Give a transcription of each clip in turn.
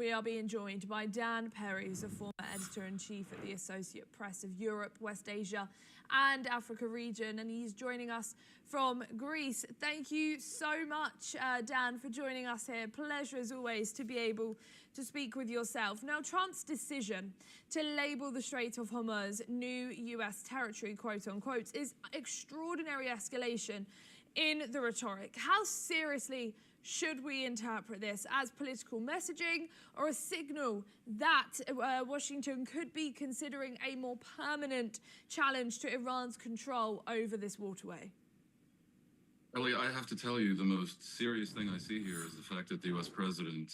We are being joined by Dan Perry, who's a former editor-in-chief at the Associate Press of Europe, West Asia and Africa region, and he's joining us from Greece. Thank you so much, Dan, for joining us here. Pleasure, as always, to be able to speak with yourself. Now, Trump's decision to label the Strait of Hormuz new U.S. territory, quote-unquote, is extraordinary escalation in the rhetoric. How seriously should we interpret this, as political messaging or a signal that Washington could be considering a more permanent challenge to Iran's control over this waterway? Ellie, I have to tell you, the most serious thing I see here is the fact that the U.S. president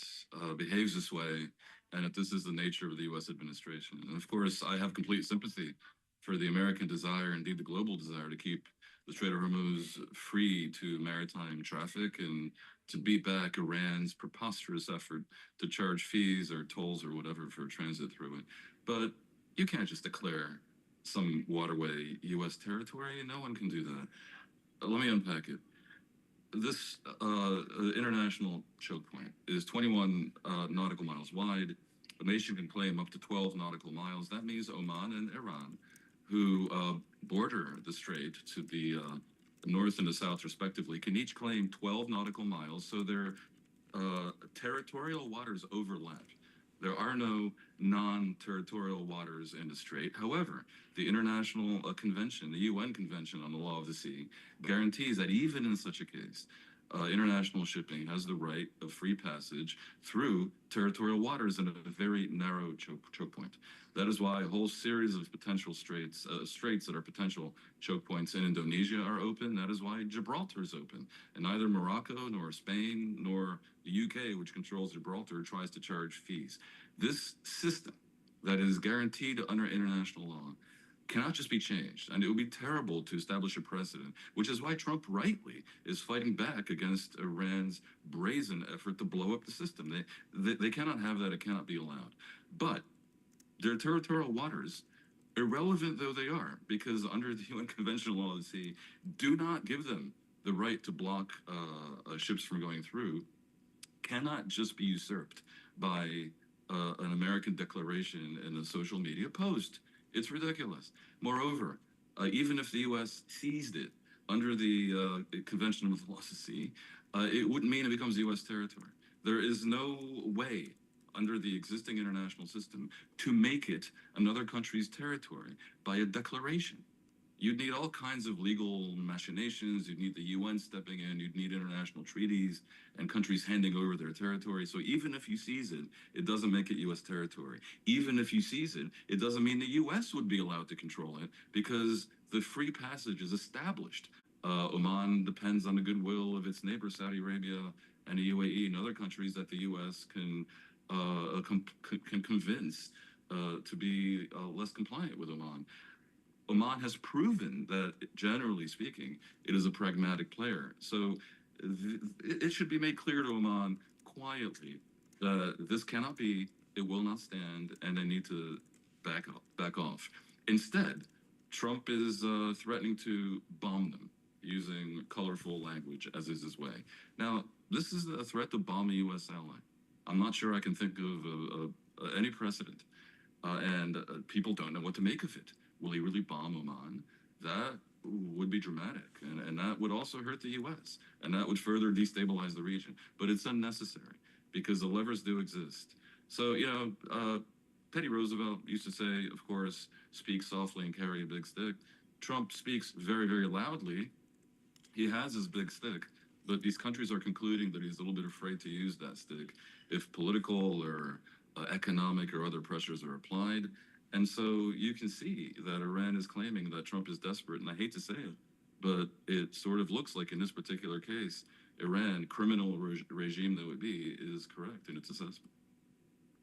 behaves this way, and that this is the nature of the U.S. administration. And of course, I have complete sympathy for the American desire, indeed the global desire, to keep the Strait of Hormuz free to maritime traffic and to beat back Iran's preposterous effort to charge fees or tolls or whatever for transit through it. But you can't just declare some waterway U.S. territory. No one can do that. Let me unpack it. This international choke point is 21 nautical miles wide. A nation can claim up to 12 nautical miles. That means Oman and Iran, who border the strait to the north and the south respectively, can each claim 12 nautical miles, so their territorial waters overlap. There are no non-territorial waters in the strait. However, the International Convention, the UN Convention on the Law of the Sea, guarantees that even in such a case, international shipping has the right of free passage through territorial waters in a very narrow choke point. That is why a whole series of potential straits that are potential choke points in Indonesia are open. That is why Gibraltar is open. And neither Morocco nor Spain nor the UK, which controls Gibraltar, tries to charge fees. This system that is guaranteed under international law cannot just be changed, and it would be terrible to establish a precedent, which is why Trump rightly is fighting back against Iran's brazen effort to blow up the system. They cannot have that. It cannot be allowed. But their territorial waters, irrelevant though they are, because under the UN Convention on Law of the Sea, do not give them the right to block ships from going through, cannot just be usurped by an American declaration in a social media post. It's ridiculous. Moreover, even if the U.S. seized it under the Convention on the Law of the Sea, it wouldn't mean it becomes U.S. territory. There is no way under the existing international system to make it another country's territory by a declaration. You'd need all kinds of legal machinations. You'd need the UN stepping in. You'd need international treaties and countries handing over their territory. So even if you seize it, it doesn't make it U.S. territory. Even if you seize it, it doesn't mean the U.S. would be allowed to control it, because the free passage is established. Oman depends on the goodwill of its neighbor, Saudi Arabia, and the UAE and other countries that the U.S. can convince to be less compliant with Oman. Oman has proven that, generally speaking, it is a pragmatic player. So it should be made clear to Oman quietly that this cannot be, it will not stand, and they need to back off. Instead, Trump is threatening to bomb them using colorful language, as is his way. Now, this is a threat to bomb a U.S. ally. I'm not sure I can think of any precedent, and people don't know what to make of it. Will he really bomb Oman? That would be dramatic, and that would also hurt the U.S., and that would further destabilize the region. But it's unnecessary, because the levers do exist. So, Teddy Roosevelt used to say, of course, speak softly and carry a big stick. Trump speaks very, very loudly. He has his big stick, but these countries are concluding that he's a little bit afraid to use that stick if political or economic or other pressures are applied. And so you can see that Iran is claiming that Trump is desperate, and I hate to say it, but it sort of looks like in this particular case, Iran, criminal regime that would be, is correct in its assessment.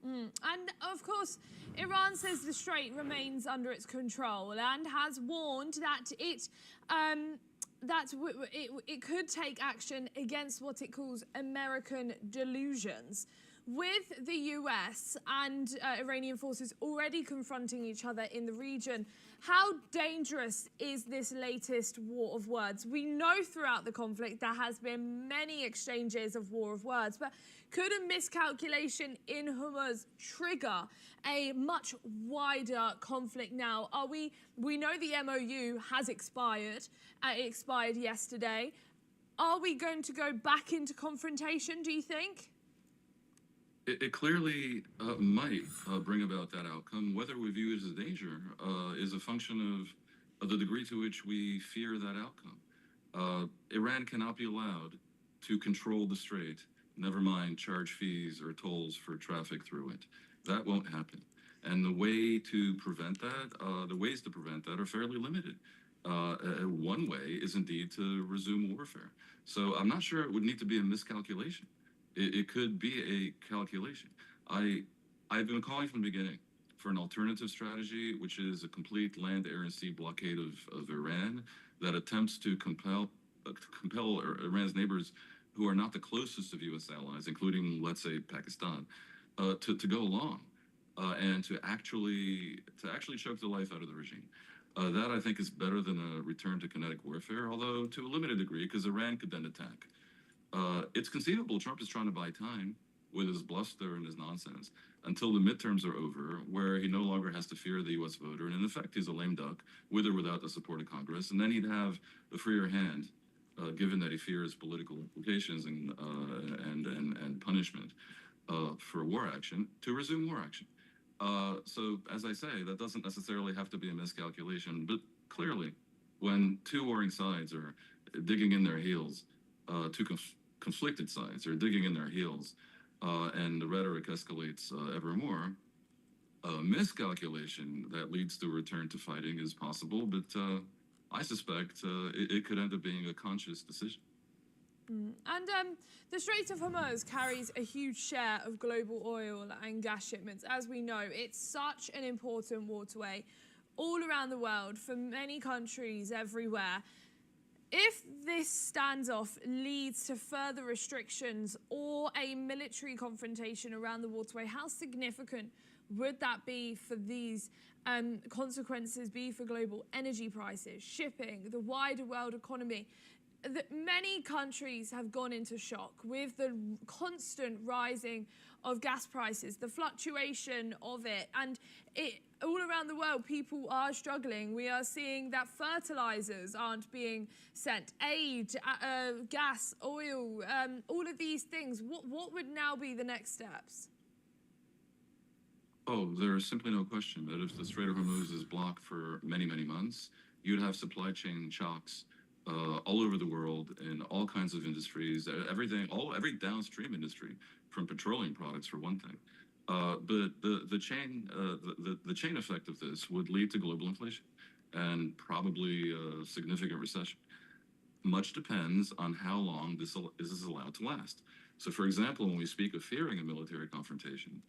And of course, Iran says the strait remains under its control and has warned that it could take action against what it calls American delusions. With the US and Iranian forces already confronting each other in the region, how dangerous is this latest war of words? We know throughout the conflict there has been many exchanges of war of words, but Could a miscalculation in Hormuz trigger a much wider conflict now? We know the MOU has expired. It expired yesterday. Are we going to go back into confrontation, do you think? It clearly might bring about that outcome. Whether we view it as a danger is a function of the degree to which we fear that outcome. Iran cannot be allowed to control the strait, never mind charge fees or tolls for traffic through it. That won't happen. And the ways to prevent that are fairly limited. One way is indeed to resume warfare. So I'm not sure it would need to be a miscalculation. It could be a calculation. I've been calling from the beginning for an alternative strategy, which is a complete land, air, and sea blockade of Iran that attempts to compel Iran's neighbors, who are not the closest of U.S. allies, including, let's say, Pakistan, to go along and to actually choke the life out of the regime. That, I think, is better than a return to kinetic warfare, although to a limited degree, because Iran could then attack. It's conceivable Trump is trying to buy time with his bluster and his nonsense until the midterms are over, where he no longer has to fear the U.S. voter. And in effect, he's a lame duck, with or without the support of Congress. And then he'd have a freer hand, given that he fears political implications and punishment for war action, to resume war action. So, as I say, that doesn't necessarily have to be a miscalculation. But clearly, when two warring sides are digging in their heels, conflicted sides are digging in their heels, and the rhetoric escalates ever more, miscalculation that leads to a return to fighting is possible, but I suspect it could end up being a conscious decision. And the Strait of Hormuz carries a huge share of global oil and gas shipments. As we know, it's such an important waterway all around the world for many countries everywhere. If this standoff leads to further restrictions or a military confrontation around the waterway, how significant would that be for these consequences be for global energy prices, shipping, the wider world economy? Many countries have gone into shock with the constant rising of gas prices, the fluctuation of it, and all around the world, people are struggling. We are seeing that fertilizers aren't being sent, aid, gas, oil, all of these things. What would now be the next steps? Oh, there's simply no question that if the Strait of Hormuz is blocked for many, many months, you'd have supply chain shocks all over the world in all kinds of industries, every downstream industry, from petroleum products for one thing. But the chain effect of this would lead to global inflation and probably a significant recession. Much depends on how long this is allowed to last. So, for example, when we speak of fearing a military confrontation,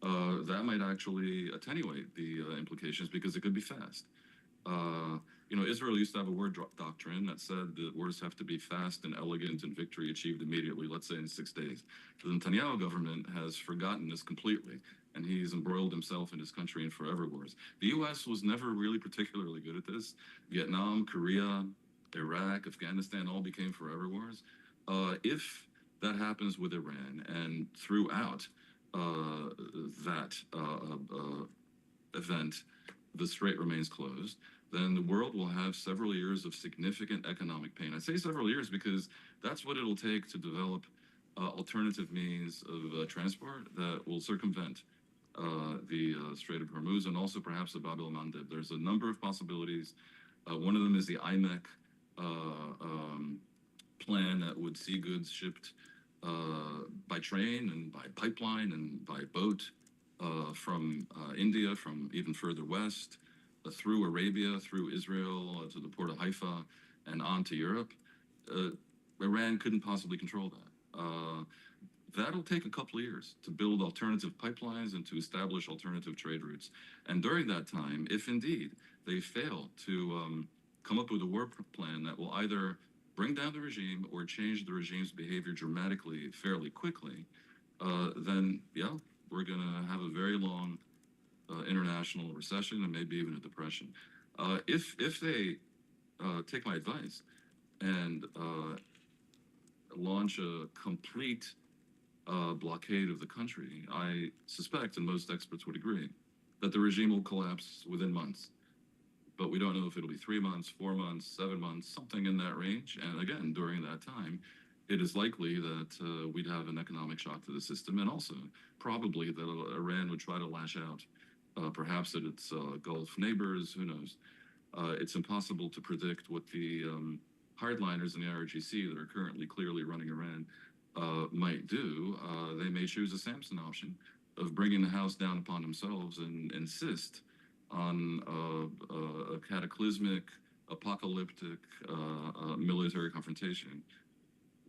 that might actually attenuate the implications because it could be fast. Israel used to have a war doctrine that said that wars have to be fast and elegant and victory achieved immediately, let's say in 6 days. The Netanyahu government has forgotten this completely, and he's embroiled himself and his country in forever wars. The U.S. was never really particularly good at this. Vietnam, Korea, Iraq, Afghanistan all became forever wars. If that happens with Iran and throughout that event, the strait remains closed, then the world will have several years of significant economic pain. I say several years because that's what it'll take to develop alternative means of transport that will circumvent the Strait of Hormuz and also perhaps the Bab el-Mandeb. There's a number of possibilities. One of them is the IMEC plan that would see goods shipped by train and by pipeline and by boat from India, from even further west, through Arabia, through Israel, to the port of Haifa, and on to Europe. Iran couldn't possibly control that. That'll take a couple of years to build alternative pipelines and to establish alternative trade routes. And during that time, if indeed they fail to come up with a war plan that will either bring down the regime or change the regime's behavior dramatically, fairly quickly, then, yeah, we're going to have a very long international recession and maybe even a depression. If they take my advice and launch a complete blockade of the country, I suspect, and most experts would agree, that the regime will collapse within months. But we don't know if it'll be 3 months, 4 months, 7 months, something in that range. And again, during that time, it is likely that we'd have an economic shock to the system, and also probably that Iran would try to lash out, perhaps at its Gulf neighbors. Who knows? It's impossible to predict what the hardliners in the IRGC that are currently clearly running Iran might do. They may choose a Samson option of bringing the house down upon themselves and insist on a cataclysmic, apocalyptic military confrontation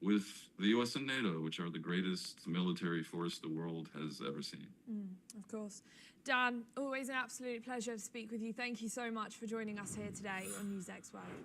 with the US and NATO, which are the greatest military force the world has ever seen. Of course. Dan, always an absolute pleasure to speak with you. Thank you so much for joining us here today on NewsX World.